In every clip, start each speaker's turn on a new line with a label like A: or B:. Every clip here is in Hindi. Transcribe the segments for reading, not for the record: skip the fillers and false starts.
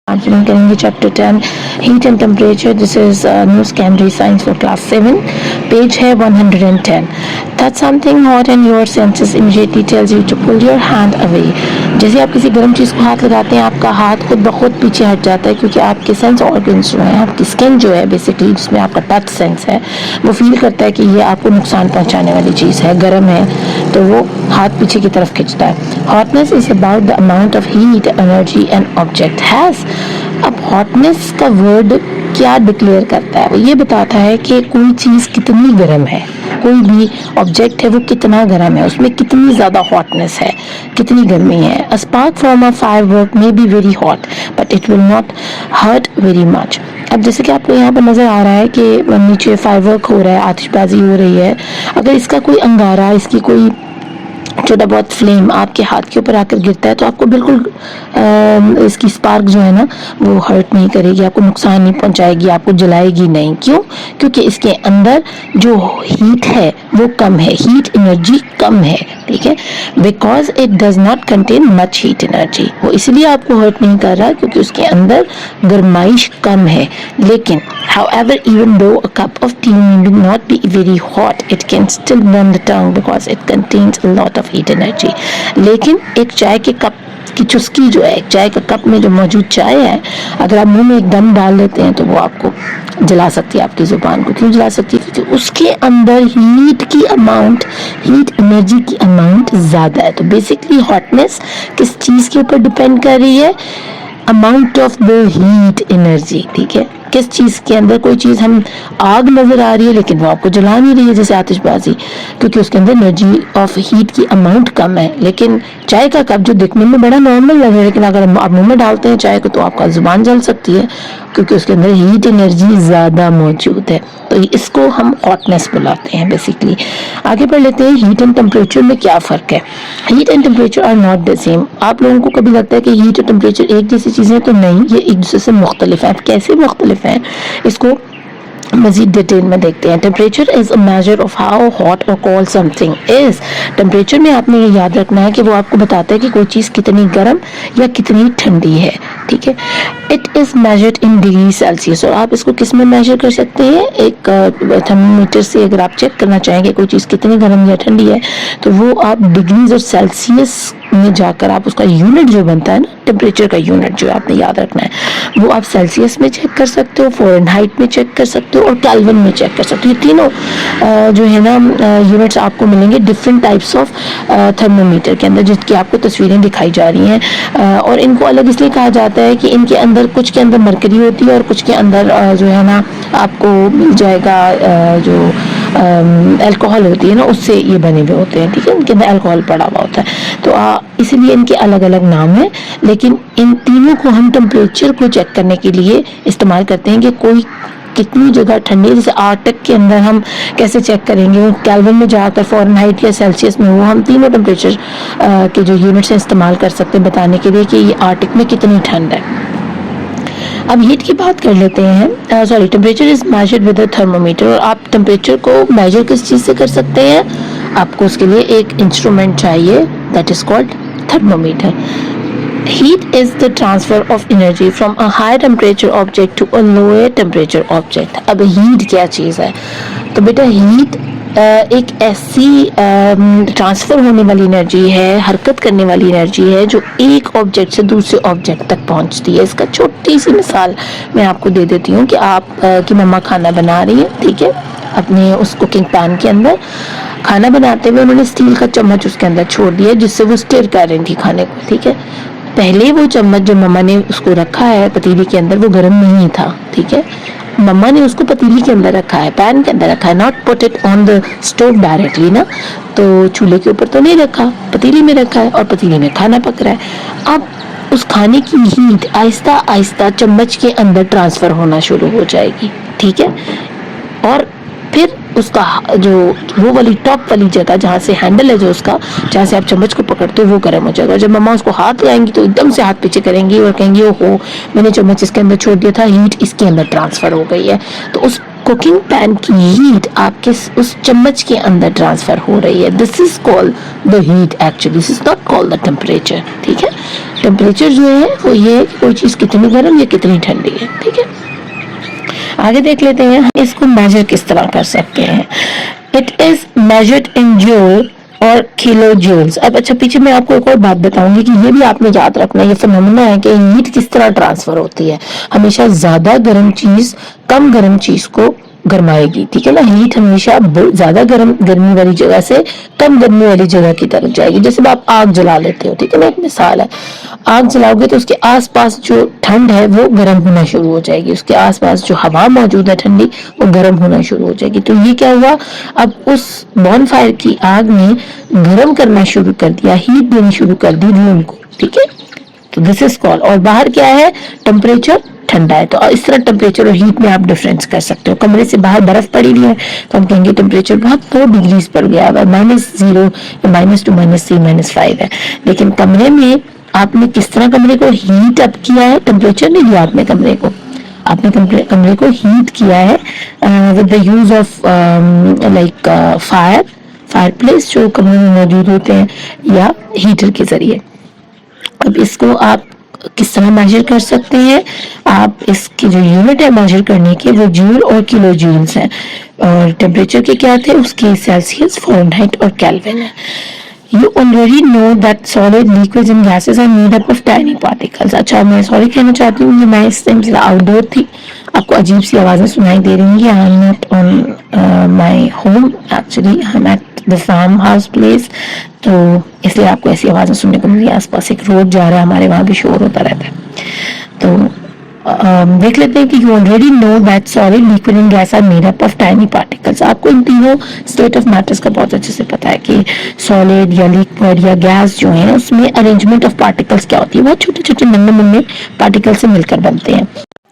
A: आज हम करेंगे chapter 10 heat and temperature. This is new secondary science for class 7. Page है 110. That something hot and your senses immediately tells you to pull your hand away. जैसे आप किसी गर्म चीज़ को हाथ लगाते हैं, आपका हाथ खुद ब खुद पीछे हट जाता है, क्योंकि आपके सेंस ऑर्गन्स जो है, आपकी स्किन जो है बेसिकली, जिसमें आपका टच सेंस है, वो फील करता है कि ये आपको नुकसान पहुंचाने वाली चीज़ है, गर्म है, तो वो हाथ पीछे की तरफ खींचता है. Hotness is about the amount of heat energy an object has. अब हॉटनेस का वर्ड क्या डिक्लेयर करता है? वो ये बताता है कि कोई चीज़ कितनी गर्म है, कोई भी ऑब्जेक्ट है वो कितना गर्म है, उसमें कितनी ज़्यादा हॉटनेस है, कितनी गर्मी है. A spark from a firework may be very hot but it will not hurt very much. अब जैसे कि आपको यहाँ पर नज़र आ रहा है कि नीचे फायरवर्क हो रहा है, आतिशबाजी हो रही है. अगर इसका कोई अंगारा, इसकी कोई छोटा बहुत फ्लेम आपके हाथ के ऊपर आकर गिरता है तो आपको बिल्कुल इसकी स्पार्क जो है ना वो हर्ट नहीं करेगी, आपको नुकसान नहीं पहुंचाएगी, आपको जलाएगी नहीं. क्यों? क्योंकि इसके अंदर जो हीट है वो कम है, हीट एनर्जी कम है. ठीक है, because it does not contain much heat energy. वो इसलिए आपको हर्ट नहीं कर रहा क्योंकि उसके अंदर गर्माइश कम है. लेकिन however, even though a cup of tea may not be very hot, it can still burn the tongue because it contains a lot of heat energy. लेकिन एक चाय के कप की चुस्की जो है, एक चाय का कप में जो मौजूद चाय है, अगर आप मुंह में एकदम डाल लेते हैं तो वो आपको जला सकती है, आपकी जुबान को. क्यों जला सकती है? क्योंकि उसके अंदर हीट की अमाउंट, हीट एनर्जी की अमाउंट ज़्यादा है. तो बेसिकली हॉटनेस किस चीज़ के ऊपर डिपेंड कर रही है? Amount of the heat energy. ठीक है, किस चीज़ के अंदर, कोई चीज़ हम आग नज़र आ रही है लेकिन वो आपको जला नहीं रही है, जैसे आतिशबाजी, क्योंकि उसके अंदर एनर्जी ऑफ हीट की अमाउंट कम है. लेकिन चाय का कप जो दिखने में बड़ा नॉर्मल लग रहा है, लेकिन अगर आप मुंह में डालते हैं चाय को तो आपका जुबान जल सकती है, क्योंकि उसके अंदर हीट एनर्जी ज़्यादा मौजूद है. तो इसको हम हॉटनेस बुलाते हैं बेसिकली. आगे बढ़ लेते हैं. हीट एंड टेम्परेचर में क्या फ़र्क है? Heat and temperature are not the same. आप लोगों को कभी लगता है कि हीट और टेम्परेचर एक जैसी चीज़ें, तो नहीं, ये एक दूसरे से मुख्तलिफ है. कैसे मुख्तलिफ हैं इसको मजीद डिटेल में देखते हैं. Temperature is a measure of how hot और कोल्ड समथिंग इज. टेम्परेचर में आपने ये याद रखना है कि वो आपको बताता है कि कोई चीज़ कितनी गर्म या कितनी ठंडी है. ठीक है, it is measured in degree Celsius. और आप इसको किस में मेजर कर सकते हैं? एक थर्मोमीटर से अगर आप चेक करना चाहेंगे कोई चीज़ कितनी गर्म या ठंडी है, तो वो आप डिग्रीज और सेल्सियस में जाकर आप उसका यूनिट जो बनता है ना, टेम्परेचर का यूनिट जो आपने याद रखना है, वो आप सेल्सियस में चेक कर सकते हो, फ़ारेनहाइट में चेक कर सकते हो और केल्विन में चेक कर सकते हो. ये तीनों जो है ना यूनिट्स आपको मिलेंगे डिफरेंट टाइप्स ऑफ थर्मोमीटर के अंदर, जिसकी आपको तस्वीरें दिखाई जा रही हैं. और इनको अलग इसलिए कहा जाता है कि इनके अंदर, कुछ के अंदर मरकरी होती है और कुछ के अंदर जो है ना आपको मिल जाएगा जो अल्कोहल होती है ना, उससे ये बने हुए होते हैं. ठीक है, इनके अंदर अल्कोहल पड़ा हुआ होता है, तो इसीलिए इनके अलग अलग नाम हैं. लेकिन इन तीनों को हम टेम्परेचर को चेक करने के लिए इस्तेमाल करते हैं कि कोई कितनी जगह ठंडी है. जैसे आर्कटिक के अंदर हम कैसे चेक करेंगे? केल्विन में जाकर, फ़ारेनहाइट या सेल्सियस में, वो हम तीनों टेम्परेचर के जो यूनिट्स हैं इस्तेमाल कर सकते हैं बताने के लिए कि ये आर्कटिक में कितनी ठंड है. अब हीट की बात कर लेते हैं. Sorry, temperature is measured with a thermometer. और आप टेम्परेचर को मेजर किस चीज़ से कर सकते हैं? आपको उसके लिए एक इंस्ट्रूमेंट चाहिए, that is called thermometer. Heat is the transfer of energy from a high temperature object to a lower temperature object. अब हीट क्या चीज़ है? तो बेटा हीट एक ऐसी ट्रांसफ़र होने वाली एनर्जी है, हरकत करने वाली एनर्जी है, जो एक ऑब्जेक्ट से दूसरे ऑब्जेक्ट तक पहुंचती है. इसका छोटी सी मिसाल मैं आपको दे देती हूँ कि आप की मम्मा खाना बना रही है. ठीक है, अपने उस कुकिंग पैन के अंदर खाना बनाते हुए उन्होंने स्टील का चम्मच उसके अंदर छोड़ दिया, जिससे वो स्टिर कर रही थी खाने को. ठीक है, पहले वो चम्मच जो मम्मा ने उसको रखा है पतीली के अंदर, वो गर्म नहीं था. ठीक है, मम्मा ने उसको पतीली के अंदर रखा है, पैन के अंदर रखा है, not put it on the stove directly ना, तो चूल्हे के ऊपर तो नहीं रखा, पतीली में रखा है और पतीली में खाना पक रहा है. अब उस खाने की हीट आहिस्ता आहिस्ता चम्मच के अंदर ट्रांसफ़र होना शुरू हो जाएगी. ठीक है, और फिर उसका जो वो वाली टॉप वाली जगह जहाँ से हैंडल है, जो उसका जहाँ से आप चम्मच को पकड़ते हो, वो गर्म हो जाएगा. जब मम्मा उसको हाथ लगाएंगी तो एकदम से हाथ पीछे करेंगी और कहेंगी, ओहो मैंने चम्मच इसके अंदर छोड़ दिया था, हीट इसके अंदर ट्रांसफ़र हो गई है. तो उस कुकिंग पैन की हीट आपके उस चम्मच के अंदर ट्रांसफर हो रही है. This is called the heat actually, this is not called the temperature. ठीक है, टेम्परेचर जो है वो ये है कि कोई चीज़ कितनी गर्म या कितनी ठंडी है. ठीक है, आगे देख लेते हैं हम इसको मेजर किस तरह कर सकते हैं. It is measured in joule और किलो जूल्स. अब अच्छा, पीछे मैं आपको एक और बात बताऊंगी कि ये भी आपने याद रखना, ये फिनोमेना है कि हीट किस तरह ट्रांसफर होती है. हमेशा ज्यादा गर्म चीज कम गर्म चीज को गरमाएगी. ठीक है ना, हीट हमेशा ज्यादा गर्मी वाली जगह से कम गर्मी वाली जगह की तरफ जाएगी. जैसे आप आग जला लेते हो, ठीक है ना, एक मिसाल है, आग जलाओगे तो उसके आसपास जो ठंड है वो गर्म होना शुरू हो जाएगी, उसके आसपास जो हवा मौजूद है ठंडी वो गर्म होना शुरू हो जाएगी. तो ये क्या हुआ, अब उस बॉनफायर की आग ने गर्म करना शुरू कर दिया, हीट देनी शुरू कर दी रूम को. ठीक है, तो दिस इज कॉल्ड. और बाहर क्या है, टेम्परेचर ठंडा है. तो इस तरह टेम्परेचर और हीट में आप डिफरेंस कर सकते हो. कमरे से बाहर बर्फ पड़ी हुई है तो हम कहेंगे टेम्परेचर बहुत 4 डिग्रीज पर गया है, -0 या -2 -3 -5 है. लेकिन कमरे में आपने किस तरह कमरे को हीट अप किया है, टेम्परेचर नहीं दिया आपने कमरे को, आपने कमरे को हीट किया है with the use of like fire place जो कमरे में मौजूद होते हैं, या हीटर के जरिए. अब इसको आप किस तरह मेजर कर सकते हैं, आप इसकी जो यूनिट है मेजर करने की वो जूल और किलो जूल्स है, और टेम्परेचर के क्या थे उसके सेल्सियस, फ़ारेनहाइट और केल्विन है. You already know that solid, liquids and gases are made up of tiny particles. अच्छा, मैं सॉरी कहना चाहती हूँ कि मैं इस टाइम ज़रा आउटडोर थी, आपको अजीब सी आवाज़ें सुनाई दे रही हैं. I am not on my home, actually I am at the farm house place, तो इसलिए आपको ऐसी आवाज़ें सुनने को मिली. आसपास एक रोड जा रहा है, हमारे वहाँ भी शोर होता रहता है. तो देख लेते हैं कि you already know that solid, liquid and gas are made up of tiny particles. आपको इन तीनों स्टेट ऑफ मैटर्स का बहुत अच्छे से पता है कि सॉलिड या लिक्विड या गैस जो है उसमें अरेंजमेंट ऑफ पार्टिकल्स क्या होती है, बहुत छोटे छोटे नन्हे मुन्ने पार्टिकल से मिलकर बनते हैं.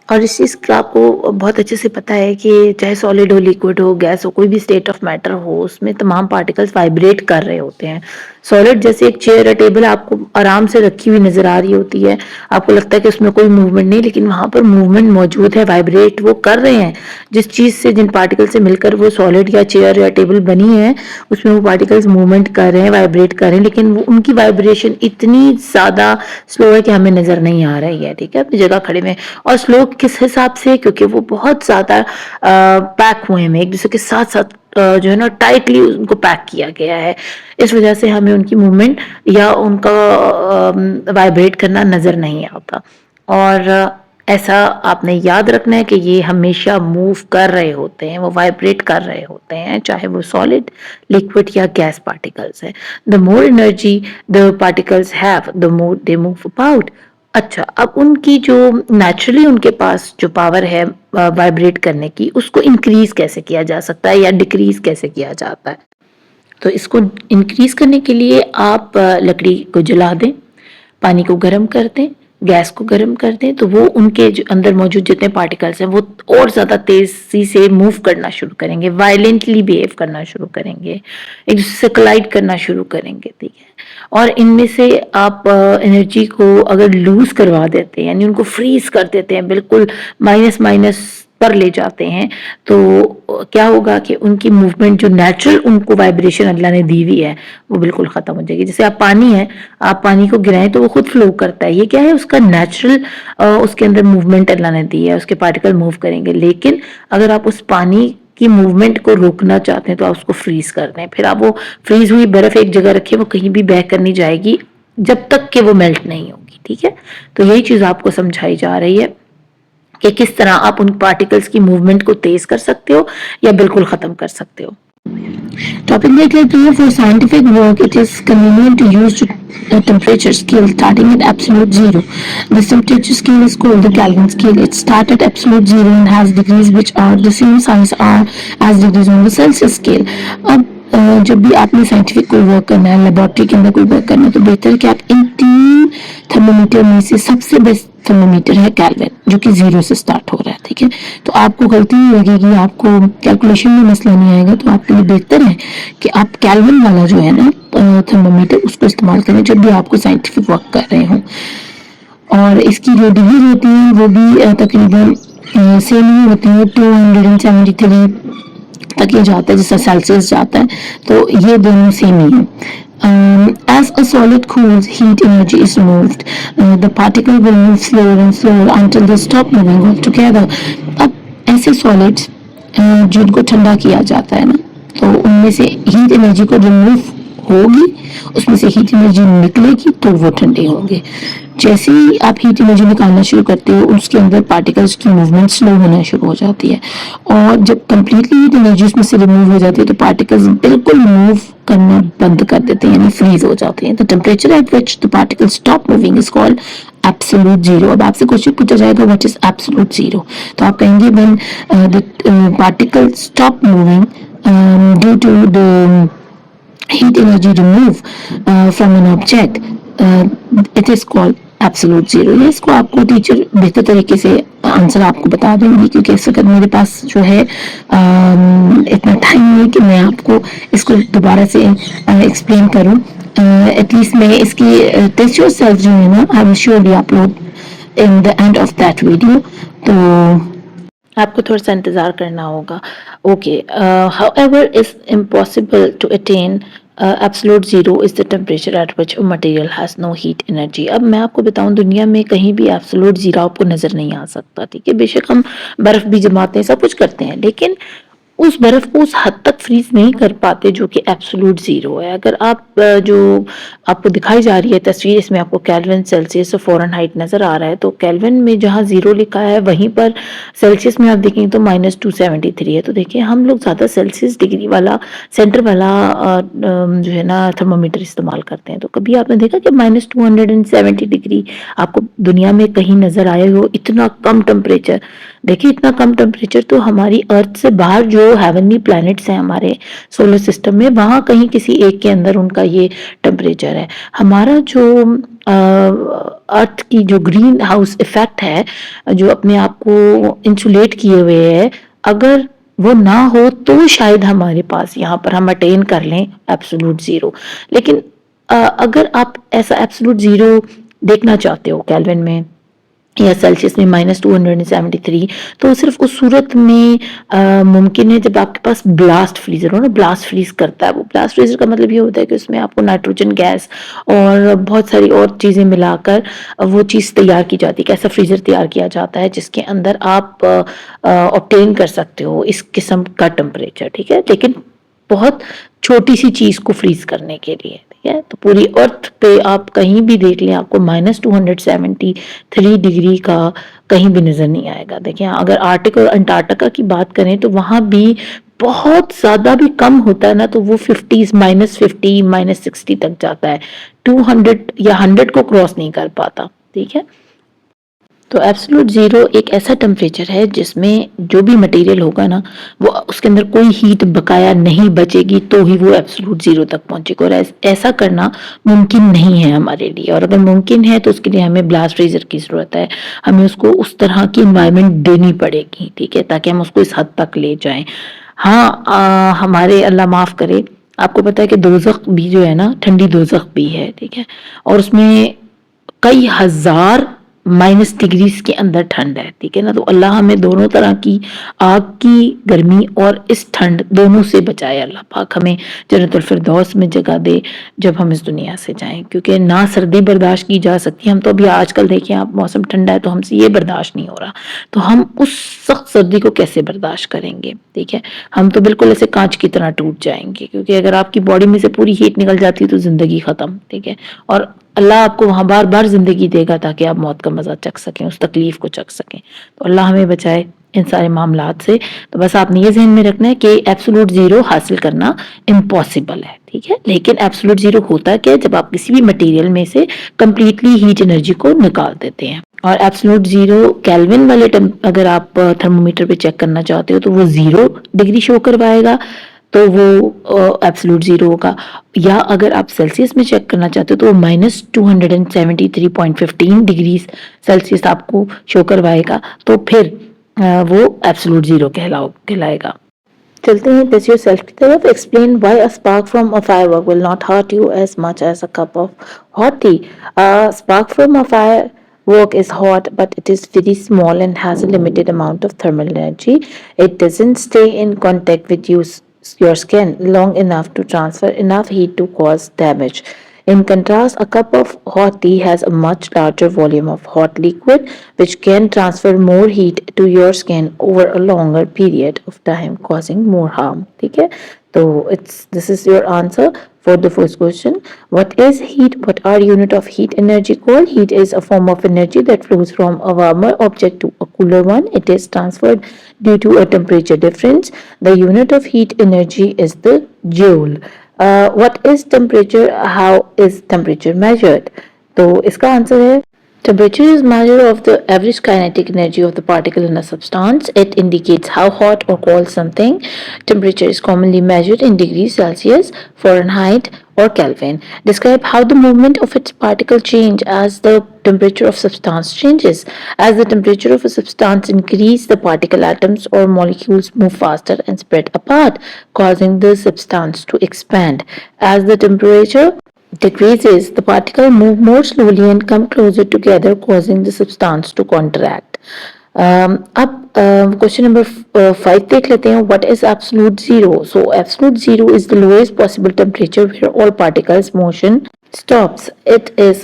A: और इस चीज़ का आपको बहुत अच्छे से पता है कि चाहे सॉलिड हो, लिक्विड हो, गैस हो, कोई भी स्टेट ऑफ मैटर हो, उसमें तमाम पार्टिकल्स वाइब्रेट कर रहे होते हैं. सॉलिड जैसे एक चेयर या टेबल आपको आराम से रखी हुई नजर आ रही होती है, आपको लगता है कि उसमें कोई मूवमेंट नहीं, लेकिन वहां पर मूवमेंट मौजूद है, वाइब्रेट वो कर रहे हैं. जिस चीज से, जिन पार्टिकल से मिलकर वो सॉलिड या चेयर या टेबल बनी है, उसमें वो पार्टिकल्स मूवमेंट कर रहे हैं, वाइब्रेट कर रहे हैं, लेकिन वो उनकी वाइब्रेशन इतनी ज्यादा स्लो है कि हमें नजर नहीं आ रही है. ठीक है, अपनी जगह खड़े में. और स्लो किस हिसाब से, क्योंकि वो बहुत ज्यादा पैक हुए हैं, एक दूसरे के साथ साथ जो है ना टाइटली उनको पैक किया गया है. इस वजह से हमें उनकी मूवमेंट या उनका वाइब्रेट करना नजर नहीं आता. और ऐसा आपने याद रखना है कि ये हमेशा मूव कर रहे होते हैं, वो वाइब्रेट कर रहे होते हैं, चाहे वो सॉलिड, लिक्विड या गैस पार्टिकल्स है. The more energy the particles have, the more they move about. अच्छा, अब उनकी जो नेचुरली उनके पास जो पावर है वाइब्रेट करने की, उसको इंक्रीज कैसे किया जा सकता है या डिक्रीज कैसे किया जाता है. तो इसको इंक्रीज करने के लिए आप लकड़ी को जला दें, पानी को गर्म कर दें, गैस को गर्म कर दें, तो वो उनके जो अंदर मौजूद जितने पार्टिकल्स हैं वो और ज़्यादा तेज़ी से मूव करना शुरू करेंगे, वायलेंटली बिहेव करना शुरू करेंगे, एक दूसरे से कोलाइड करना शुरू करेंगे. ठीक है, और इनमें से आप एनर्जी को अगर लूज करवा देते हैं, यानी उनको फ्रीज कर देते हैं, बिल्कुल माइनस माइनस पर ले जाते हैं, तो क्या होगा कि उनकी मूवमेंट जो नेचुरल उनको वाइब्रेशन अल्लाह ने दी हुई है वो बिल्कुल खत्म हो जाएगी. जैसे आप पानी है, आप पानी को गिराएं तो वो खुद फ्लो करता है, ये क्या है, उसका नेचुरल उसके अंदर मूवमेंट अल्लाह ने दी है, उसके पार्टिकल मूव करेंगे. लेकिन अगर आप उस पानी की मूवमेंट को रोकना चाहते हैं तो आप उसको फ्रीज कर दें, फिर आप वो फ्रीज हुई बर्फ एक जगह रखें, वो कहीं भी बह कर नहीं जाएगी जब तक कि वो मेल्ट नहीं होगी. ठीक है, तो यही चीज आपको समझाई जा रही है कि किस तरह आप उन पार्टिकल्स की मूवमेंट को तेज कर सकते हो या बिल्कुल खत्म कर सकते हो. टॉपिक देख लेते हैं. For scientific work it is convenient to use temperature scale starting at absolute zero. This temperature scale is called the Kelvin scale. It starts at absolute zero and has degrees which are the same size as degrees on the Celsius scale. अब जब भी आपने साइंटिफिक कोई वर्क करना है, लेबोरेटरी के अंदर कोई वर्क करना है, तो बेहतर है कि आप इन 3 थर्मोमीटर में से सबसे बेस्ट थर्मोमीटर है कैल्विन, जो कि 0 से स्टार्ट हो रहा है. ठीक है, तो आपको गलती नहीं लगेगी, आपको कैलकुलेशन में मसला नहीं आएगा. तो आपके लिए बेहतर है कि आप कैल्विन वाला जो है ना थर्मोमीटर, उसको इस्तेमाल करें जब भी आपको साइंटिफिक वर्क कर रहे हों. और इसकी जो डिग्री होती है वो भी तकरीबन सेम ही होती है, 273 तक ये जाता है, जैसा सेल्सियस जाता है, तो ये दोनों सेम ही है. As a solid cools, heat energy is removed. The particle will move slower and slower until they stop moving altogether. अब ऐसे सॉलिड्स जिनको ठंडा किया जाता है ना, तो उनमें से हीट एनर्जी को रिमूव होगी, उसमें से हीट एनर्जी निकलेगी तो वो ठंडे होंगे. जैसे ही आप हीट एनर्जी निकालना शुरू करते हो, उसके अंदर पार्टिकल्स की मूवमेंट स्लो होना शुरू हो जाती है, और जब कंप्लीटली हीट एनर्जी उसमें से रिमूव हो जाती है तो पार्टिकल्स बिल्कुल मूव करना बंद कर देते हैं, यानी फ्रीज हो जाते हैं. The temperature at which the particles stop moving is called absolute zero. अब आपसे क्वेश्चन पूछा जाएगा व्हाट इज एब्सोल्यूट जीरो, तो आप कहेंगे when the particle stop moving due to the heat energy removed from an object, it is called absolute zero. ये इसको आपको टीचर बेहतर तरीके से आंसर आपको बता देंगी, क्योंकि इस वक्त मेरे पास जो है इतना टाइम नहीं कि मैं आपको इसको दोबारा से एक्सप्लेन करूं. एटलीस्ट मैं इसकी टेस्ट योरसेल्फ जो है ना, I will surely upload in the end of that video, तो आपको थोड़ा सा इंतज़ार करना होगा. Okay, however is impossible to attain absolute zero is the temperature at which a material has no heat energy. अब मैं आपको बताऊं, दुनिया में कहीं भी एब्सोल्यूट जीरो आपको नज़र नहीं आ सकता. ठीक है, बेशक हम बर्फ़ भी जमाते हैं, सब कुछ करते हैं, लेकिन उस बर्फ को उस हद तक फ्रीज नहीं कर पाते जो कि एब्सोल्यूट जीरो है. अगर आप जो आपको दिखाई जा रही है तस्वीर, इसमें आपको केल्विन, सेल्सियस और फ़ारेनहाइट नज़र आ रहा है, तो केल्विन में जहाँ जीरो लिखा है वहीं पर सेल्सियस में आप देखेंगे तो -273 है. तो देखिए, हम लोग ज़्यादा सेल्सियस डिग्री वाला सेंटर वाला जो है ना थर्मोमीटर इस्तेमाल करते हैं. तो कभी आपने देखा कि -270 डिग्री आपको दुनिया में कहीं नज़र आए हो? इतना कम टेम्परेचर. देखिए, इतना कम टेम्परेचर तो हमारी अर्थ से बाहर जो हेवनली प्लैनेट्स हैं हमारे सोलर सिस्टम में, वहाँ कहीं किसी एक के अंदर उनका ये टेम्परेचर है. हमारा जो अर्थ की जो ग्रीन हाउस इफेक्ट है, जो अपने आप को इंसुलेट किए हुए है, अगर वो ना हो तो शायद हमारे पास यहाँ पर हम अटेन कर लें एब्सोल्यूट जीरो. लेकिन अगर आप ऐसा एब्सोल्यूट जीरो देखना चाहते हो केल्विन में या सेल्सियस में -273, तो सिर्फ उस सूरत में मुमकिन है जब आपके पास ब्लास्ट फ्रीजर हो ना. ब्लास्ट फ्रीज करता है वो. ब्लास्ट फ्रीजर का मतलब ये होता है कि उसमें आपको नाइट्रोजन गैस और बहुत सारी और चीज़ें मिलाकर वो चीज़ तैयार की जाती है. ऐसा फ्रीजर तैयार किया जाता है जिसके अंदर आप ऑब्टेन कर सकते हो इस किस्म का टेम्परेचर. ठीक है, लेकिन बहुत छोटी सी चीज़ को फ्रीज करने के लिए. ठीक है, तो पूरी अर्थ पे आप कहीं भी देख लें, आपको -273 डिग्री का कहीं भी नज़र नहीं आएगा. देखिए, अगर आर्टिक और अंटार्कटिका की बात करें तो वहाँ भी बहुत ज़्यादा भी कम होता है ना, तो वो -50, -60 तक जाता है. 200 या 100 को क्रॉस नहीं कर पाता. ठीक है, तो एब्सोल्यूट जीरो एक ऐसा टेम्परेचर है जिसमें जो भी मटेरियल होगा ना, वो उसके अंदर कोई हीट बकाया नहीं बचेगी, तो ही वो एब्सोल्यूट जीरो तक पहुंचेगा. और ऐसा करना मुमकिन नहीं है हमारे लिए. और अगर मुमकिन है तो उसके लिए हमें ब्लास्ट फ्रीजर की ज़रूरत है. हमें उसको उस तरह की इन्वायरमेंट देनी पड़ेगी. ठीक है, ताकि हम उसको इस हद तक ले जाएं. हाँ, हमारे अल्लाह माफ़ करे, आपको पता है कि दोज़ख भी जो है ना, ठंडी दोज़ख भी है. ठीक है, और उसमें कई हजार माइनस डिग्रीज के अंदर ठंड है. ठीक है ना, तो अल्लाह हमें दोनों तरह की आग की गर्मी और इस ठंड दोनों से बचाए. अल्लाह पाक हमें जन्नतुल फिरदौस में जगह दे जब हम इस दुनिया से जाएं, क्योंकि ना सर्दी बर्दाश्त की जा सकती. हम तो अभी आजकल देखें आप, मौसम ठंडा है तो हमसे ये बर्दाश्त नहीं हो रहा, तो हम उस सख्त सर्दी को कैसे बर्दाश्त करेंगे. ठीक है, हम तो बिल्कुल ऐसे कांच की तरह टूट जाएंगे, क्योंकि अगर आपकी बॉडी में से पूरी हीट निकल जाती है तो जिंदगी खत्म. ठीक है, और अल्लाह आपको वहाँ बार बार ज़िंदगी देगा ताकि आप मौत का मज़ा चख सकें, उस तकलीफ़ को चख सकें. तो अल्लाह हमें बचाए इन सारे मामलात से. तो बस आपने ये ज़हन में रखना है कि एब्सोल्यूट ज़ीरो हासिल करना इम्पॉसिबल है. ठीक है, लेकिन एब्सोल्यूट ज़ीरो होता क्या है? जब आप किसी भी मटेरियल में से कंप्लीटली हीट एनर्जी को निकाल देते हैं. और एब्सोल्यूट ज़ीरो केल्विन वाले अगर आप थर्मोमीटर पे चेक करना चाहते हो तो वो 0 डिग्री शो करवाएगा, तो वो एब्सोल्यूट जीरो होगा. या अगर आप सेल्सियस में चेक करना चाहते हो तो -273.15 डिग्री सेल्सियस आपको शो करवाएगा, तो फिर वो एब्सोल्यूट जीरो कहलाएगा. चलते हैं टेस्ट योरसेल्फ की तरफ. Explain why a spark from a firework will not hurt you as much as a cup of hot tea. Spark from a fire work is hot, but it is very small and has a limited amount of thermal energy. It doesn't stay in contact with your skin long enough to transfer enough heat to cause damage. In contrast, a cup of hot tea has a much larger volume of hot liquid, which can transfer more heat to your skin over a longer period of time, causing more harm. ठीक है? तो this is your answer for the first question. What is heat? What are unit of heat energy called? Heat is a form of energy that flows from a warmer object to a cooler one. It is transferred due to a temperature difference. The unit of heat energy is the joule. What is temperature? How is temperature measured? तो इसका आंसर है temperature is measure of the average kinetic energy of the particle in a substance. It indicates how hot or cold something. Temperature is commonly measured in degrees Celsius, Fahrenheit, or Kelvin. Describe how the movement of its particle change as the temperature of substance changes. As the temperature of a substance increases, the particle atoms or molecules move faster and spread apart, causing the substance to expand. As the temperature decreases, the particles move more slowly and come closer together, causing the substance to contract. अब क्वेश्चन नंबर 5 देख लेते हैं. What is absolute zero? So absolute zero is the lowest possible temperature where all particles motion stops. It is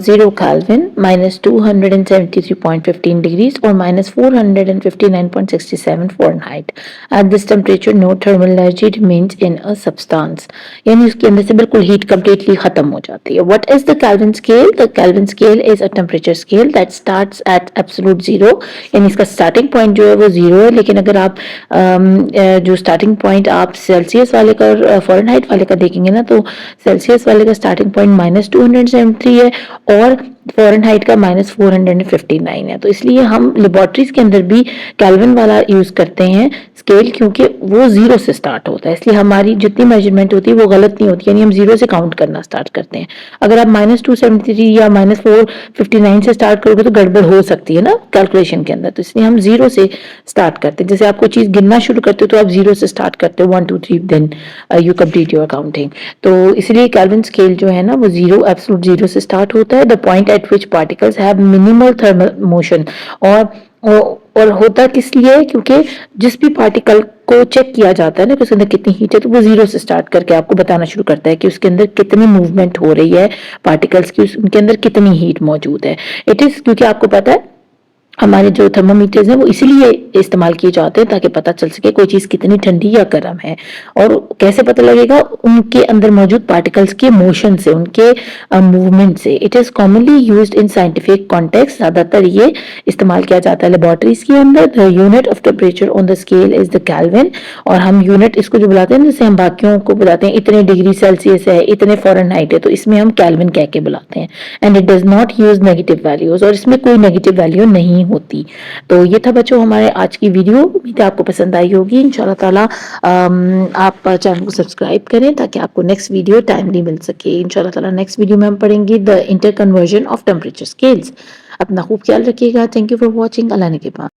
A: 0 Kelvin, minus 273.15 degrees, or minus 459.67 Fahrenheit. At this temperature, no thermal energy remains in a substance. यानी उसके अंदर से बिल्कुल heat completely खत्म हो जाती है. What is the Kelvin scale? The Kelvin scale is a temperature scale that starts at absolute zero. यानी इसका starting point जो है वो zero है, लेकिन अगर आप जो starting point आप Celsius वाले का Fahrenheit वाले का देखेंगे ना, तो Celsius वाले का starting पॉइंट -273 है और फ़ारेनहाइट का -459 है. तो इसलिए हम लेबोरेटरीज के अंदर भी केल्विन वाला यूज करते हैं स्केल, क्योंकि वो जीरो से स्टार्ट होता है. इसलिए हमारी जितनी मेजरमेंट होती है वो गलत नहीं होती, यानी हम जीरो से काउंट करना स्टार्ट करते हैं. अगर आप -273 या -459 से स्टार्ट करोगे तो गड़बड़ हो सकती है ना कैलकुलेशन के अंदर. तो इसलिए हम जीरो से स्टार्ट करते हैं. जैसे आप कोई चीज गिनना शुरू करते हो तो आप जीरो से स्टार्ट करते हो, 1 2 3, then you complete your counting. तो इसलिए केल्विन स्केल जो है ना वो जीरो, एब्सोल्यूट जीरो से स्टार्ट होता है. The point at which particles have minimal thermal motion. और होता किस लिए? क्योंकि जिस भी पार्टिकल को चेक किया जाता है ना कि उसके अंदर कितनी हीट है, तो वो जीरो से स्टार्ट करके आपको बताना शुरू करता है कि उसके अंदर कितनी मूवमेंट हो रही है पार्टिकल्स की, उनके अंदर कितनी हीट मौजूद है. इट इज क्योंकि आपको पता है हमारे जो थर्मोमीटर्स हैं वो इसलिए इस्तेमाल किए जाते हैं ताकि पता चल सके कोई चीज कितनी ठंडी या गर्म है. और कैसे पता लगेगा? उनके अंदर मौजूद पार्टिकल्स के मोशन से, उनके मूवमेंट से. It is commonly used in scientific context. ज्यादातर ये इस्तेमाल किया जाता है लेबोरेटरीज के अंदर. The unit of temperature on the scale is the kelvin. और हम यूनिट इसको जो बुलाते हैं, जैसे हम बाकियों को बुलाते हैं इतने डिग्री सेल्सियस है, इतने फ़ारेनहाइट है, तो इसमें हम केल्विन कह के बुलाते हैं. And it does not use negative values, और इसमें कोई नेगेटिव वैल्यू नहीं होती. तो ये था बच्चों हमारे आज की वीडियो. उम्मीद है आपको पसंद आई होगी. इंशाल्लाह ताला आप चैनल को सब्सक्राइब करें ताकि आपको नेक्स्ट वीडियो टाइमली मिल सके. इंशाल्लाह ताला नेक्स्ट वीडियो में हम पढ़ेंगे the interconversion of temperature scales. अपना खूब ख्याल रखिएगा. Thank you for watching. Allah ने के बाद.